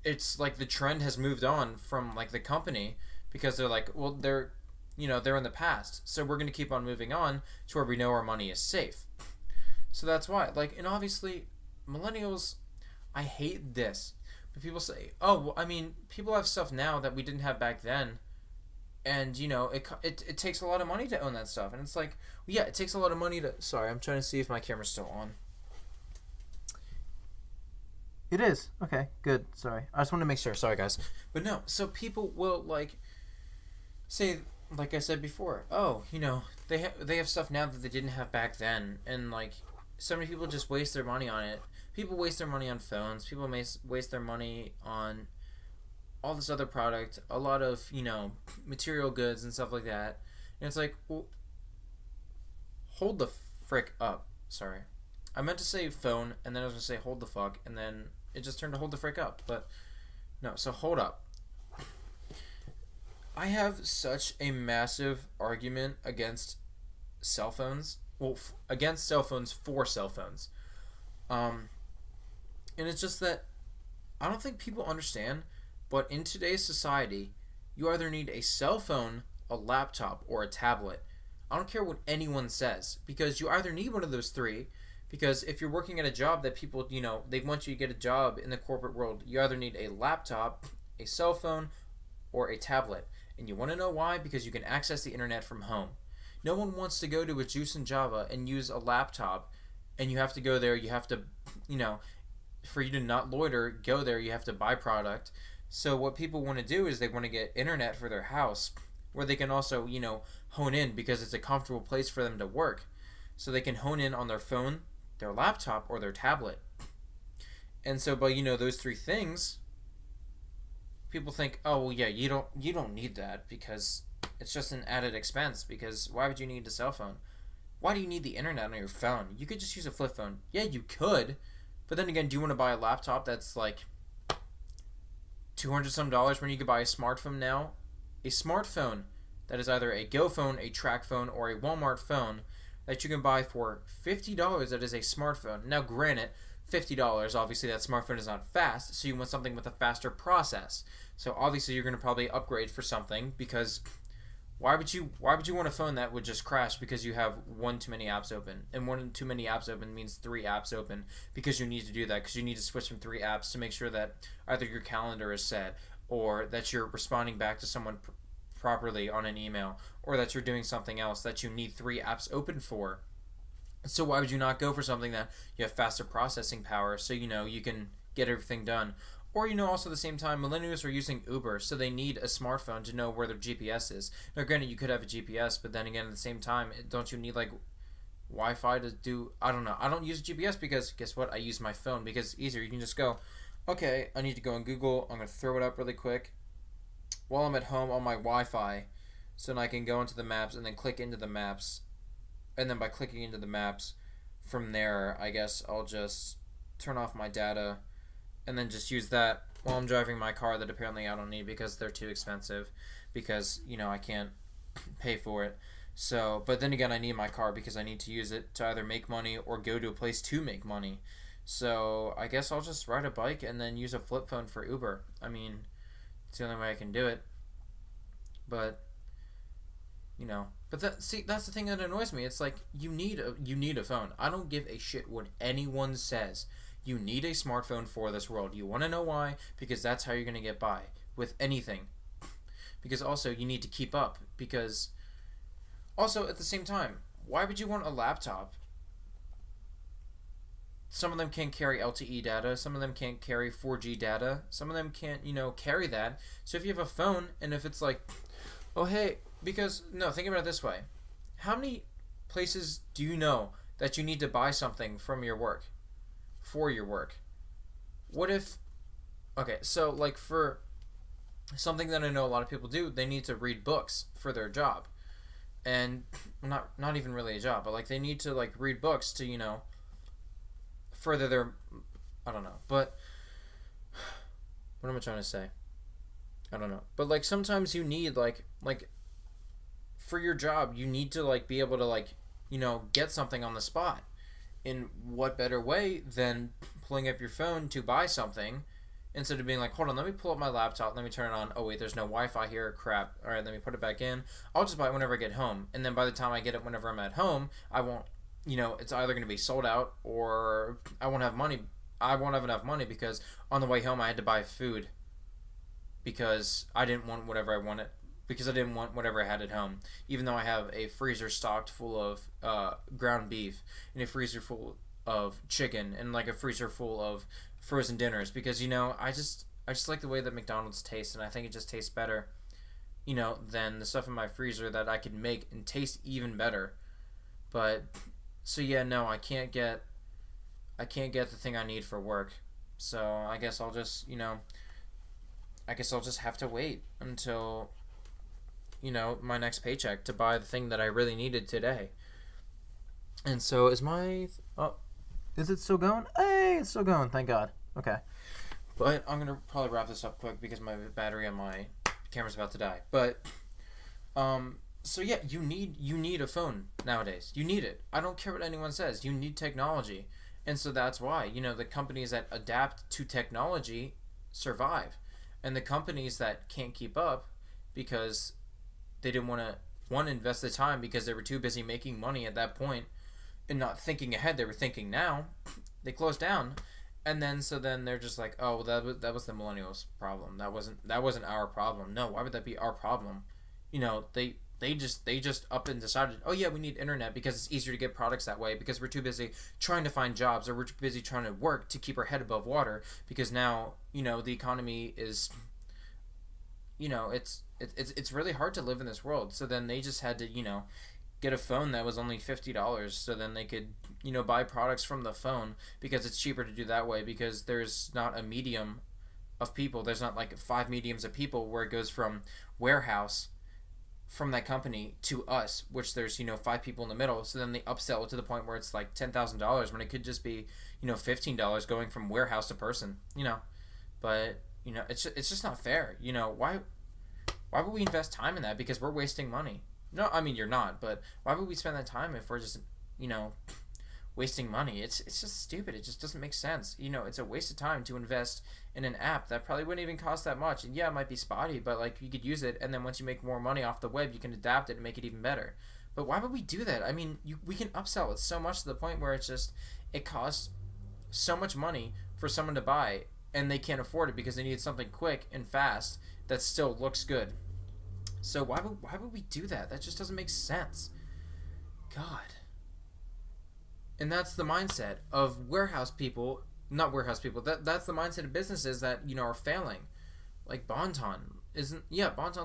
it's like the trend has moved on from like the company because they're like, well, they're in the past, so we're going to keep on moving on to where we know our money is safe. So that's why, like, and obviously millennials, I hate this, but people say, oh, well, I mean, people have stuff now that we didn't have back then. And, it takes a lot of money to own that stuff. And it's like, well, yeah, it takes a lot of money to... Sorry, I'm trying to see if my camera's still on. It is. Okay, good. Sorry. I just want to make sure. Sorry, guys. But no, so people will, like, say, like I said before, oh, they have stuff now that they didn't have back then. And, like, so many people just waste their money on it. People waste their money on phones. People waste their money on all this other product, a lot of, material goods and stuff like that. And it's like, well, hold the frick up. Sorry. I meant to say phone, and then I was gonna say hold the fuck, and then it just turned to hold the frick up. But no, so hold up. I have such a massive argument against cell phones. Well, against cell phones for cell phones. And it's just that I don't think people understand, but in today's society, you either need a cell phone, a laptop, or a tablet. I don't care what anyone says, because you either need one of those three, because if you're working at a job that people, they want you to get a job in the corporate world, you either need a laptop, a cell phone, or a tablet. And you want to know why? Because you can access the internet from home. No one wants to go to a Juice and Java and use a laptop, and you have to go there, you have to, for you to not loiter, go there, you have to buy product. So what people want to do is they want to get internet for their house, where they can also, hone in, because it's a comfortable place for them to work. So they can hone in on their phone, their laptop, or their tablet. And so by, those three things, people think, oh, well, yeah, you don't need that, because it's just an added expense, because why would you need a cell phone? Why do you need the internet on your phone? You could just use a flip phone. Yeah, you could. But then again, do you want to buy a laptop that's like $200 some when you could buy a smartphone now? A smartphone that is either a Go phone, a Track phone, or a Walmart phone that you can buy for $50 that is a smartphone. Now granted, $50, obviously that smartphone is not fast, so you want something with a faster process. So obviously you're going to probably upgrade for something, because why would you want a phone that would just crash because you have one too many apps open? And one too many apps open means 3 apps open, because you need to do that, because you need to switch from 3 apps to make sure that either your calendar is set, or that you're responding back to someone properly on an email, or that you're doing something else that you need 3 apps open for. So why would you not go for something that you have faster processing power, so you can get everything done? Or, also at the same time, millennials are using Uber, so they need a smartphone to know where their GPS is. Now, granted, you could have a GPS, but then again, at the same time, don't you need, Wi-Fi to do... I don't know. I don't use GPS because, guess what? I use my phone, because it's easier. You can just go, okay, I need to go on Google. I'm going to throw it up really quick while I'm at home on my Wi-Fi, so then I can go into the maps and then click into the maps. And then by clicking into the maps, from there, I guess I'll just turn off my data and then just use that while I'm driving my car that apparently I don't need because they're too expensive, because, I can't pay for it. So, but then again, I need my car because I need to use it to either make money or go to a place to make money. So, I guess I'll just ride a bike and then use a flip phone for Uber. I mean, it's the only way I can do it. But, that's the thing that annoys me. It's like, you need a phone. I don't give a shit what anyone says. You need a smartphone for this world. You want to know why? Because that's how you're going to get by with anything. Because also, you need to keep up. Because also, at the same time, why would you want a laptop? Some of them can't carry LTE data. Some of them can't carry 4G data. Some of them can't, carry that. So if you have a phone, and if it's like, oh, hey, because, no, think about it this way. How many places do you know that you need to buy something from your work? For your work? What if, okay, so for something that I know a lot of people do, they need to read books for their job. And not even really a job, but they need to read books to, further their, I don't know. But what am I trying to say? I don't know. But sometimes you need for your job, you need to be able to get something on the spot. In what better way than pulling up your phone to buy something, instead of being hold on, let me pull up my laptop, let me turn it on, oh wait, there's no Wi-Fi here, crap, alright, let me put it back in, I'll just buy it whenever I get home, and then by the time I get it whenever I'm at home, I won't, it's either going to be sold out, or I won't have enough money, because on the way home I had to buy food, because I didn't want whatever I wanted, because I didn't want whatever I had at home, even though I have a freezer stocked full of ground beef, and a freezer full of chicken, and a freezer full of frozen dinners, because I just like the way that McDonald's tastes, and I think it just tastes better, than the stuff in my freezer that I could make and taste even better. But so yeah, no, I can't get the thing I need for work, so I guess I'll just have to wait until my next paycheck to buy the thing that I really needed today. And so is my... Oh, Is it still going? Hey, it's still going. Thank God. Okay. But I'm gonna probably wrap this up quick because my battery on my camera's about to die. But so yeah, you need a phone nowadays. You need it. I don't care what anyone says. You need technology, and so that's why the companies that adapt to technology survive, and the companies that can't keep up because they didn't want to invest the time because they were too busy making money at that point and not thinking ahead. They were thinking now. They closed down, and then they're just like, oh, well, that was the millennials' problem. That wasn't our problem. No, why would that be our problem? They just up and decided, oh yeah, we need internet because it's easier to get products that way because we're too busy trying to find jobs, or we're too busy trying to work to keep our head above water because now the economy is it's really hard to live in this world. So then they just had to get a phone that was only $50, so then they could buy products from the phone because it's cheaper to do that way because there's not a medium of people. There's not like 5 mediums of people where it goes from warehouse from that company to us, which there's 5 people in the middle. So then they upsell it to the point where it's like $10,000 when it could just be $15 going from warehouse to person. But it's just not fair. Why would we invest time in that? Because we're wasting money. No, I mean you're not, but why would we spend that time if we're just wasting money? It's just stupid. It just doesn't make sense. It's a waste of time to invest in an app that probably wouldn't even cost that much. And yeah, it might be spotty, but like you could use it, and then once you make more money off the web, you can adapt it and make it even better. But why would we do that? I mean, we can upsell it so much to the point where it costs so much money for someone to buy, and they can't afford it because they need something quick and fast that still looks good. So why would we do that? That just doesn't make sense. God. And that's the mindset of warehouse people, not warehouse people. That's the mindset of businesses that are failing. Like Bonton's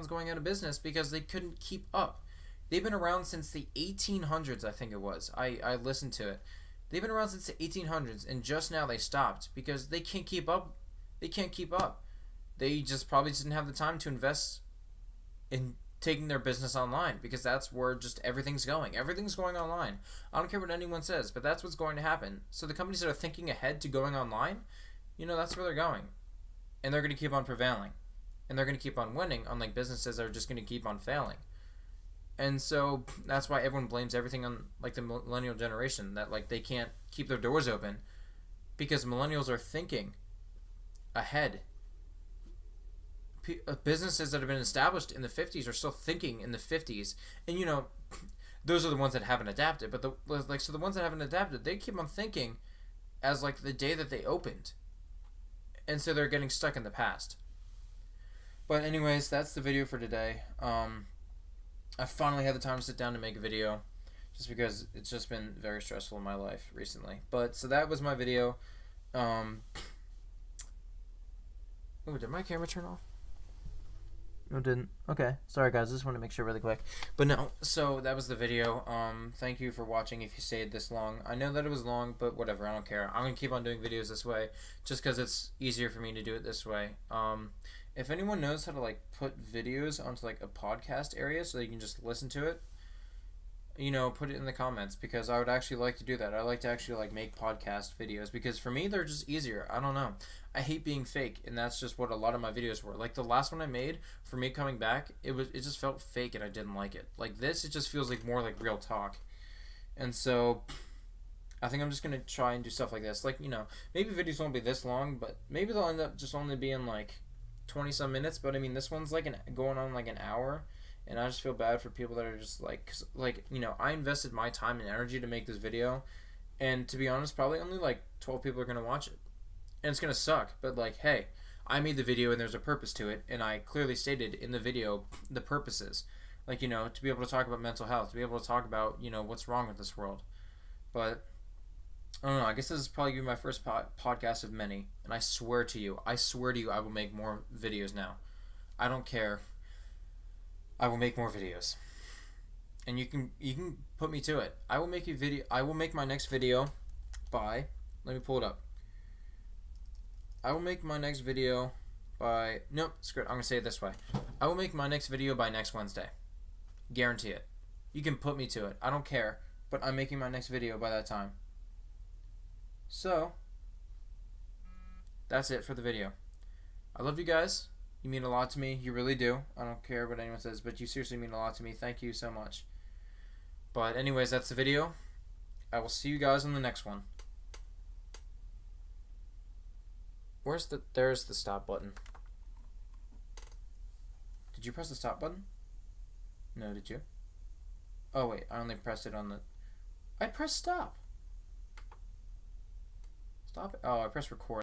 going out of business because they couldn't keep up. They've been around since the 1800s, I think it was. I listened to it. They've been around since the 1800s, and just now they stopped because they can't keep up. They can't keep up. They just probably didn't have the time to invest in taking their business online because that's where just everything's going. Everything's going online. I don't care what anyone says, but that's what's going to happen. So the companies that are thinking ahead to going online, that's where they're going. And they're going to keep on prevailing. And they're going to keep on winning, unlike businesses that are just going to keep on failing. And so that's why everyone blames everything on like the millennial generation, that like they can't keep their doors open because millennials are thinking ahead. Businesses that have been established in the 50s are still thinking in the 50s, and those are the ones that haven't adapted. But the ones that haven't adapted, they keep on thinking as like the day that they opened, and so they're getting stuck in the past. But anyways, that's the video for today. I finally had the time to sit down to make a video, just because it's just been very stressful in my life recently. But so that was my video. Oh, did my camera turn off? No, it didn't. Okay. Sorry, guys. I just want to make sure really quick. But no, so that was the video. Thank you for watching if you stayed this long. I know that it was long, but whatever. I don't care. I'm going to keep on doing videos this way just because it's easier for me to do it this way. If anyone knows how to, like, put videos onto, like, a podcast area so you can just listen to it, put it in the comments because I would actually like to do that. I like to actually, like, make podcast videos because for me, they're just easier. I don't know. I hate being fake, and that's just what a lot of my videos were. Like the last one I made for me coming back, it just felt fake, and I didn't like it. Like this, it just feels like more like real talk. And so I think I'm just gonna try and do stuff like this. Like maybe videos won't be this long, but maybe they'll end up just only being like 20-some minutes. But I mean, this one's like going on like an hour, and I just feel bad for people that are just like, 'cause, like I invested my time and energy to make this video, and to be honest, probably only like 12 people are gonna watch it. And it's going to suck, but like, hey, I made the video and there's a purpose to it, and I clearly stated in the video the purposes. Like, to be able to talk about mental health, to be able to talk about, what's wrong with this world. But, I don't know, I guess this is probably going to be my first podcast of many, and I swear to you, I will make more videos now. I don't care. I will make more videos. And you can put me to it. I will make my next video by, let me pull it up. I will make my next video by... Nope, screw it. I'm going to say it this way. I will make my next video by next Wednesday. Guarantee it. You can put me to it. I don't care. But I'm making my next video by that time. So, that's it for the video. I love you guys. You mean a lot to me. You really do. I don't care what anyone says, but you seriously mean a lot to me. Thank you so much. But anyways, that's the video. I will see you guys on the next one. There's the stop button. Did you press the stop button? No, did you? Oh wait, I only pressed it on the... I pressed stop. Stop it. Oh, I pressed record.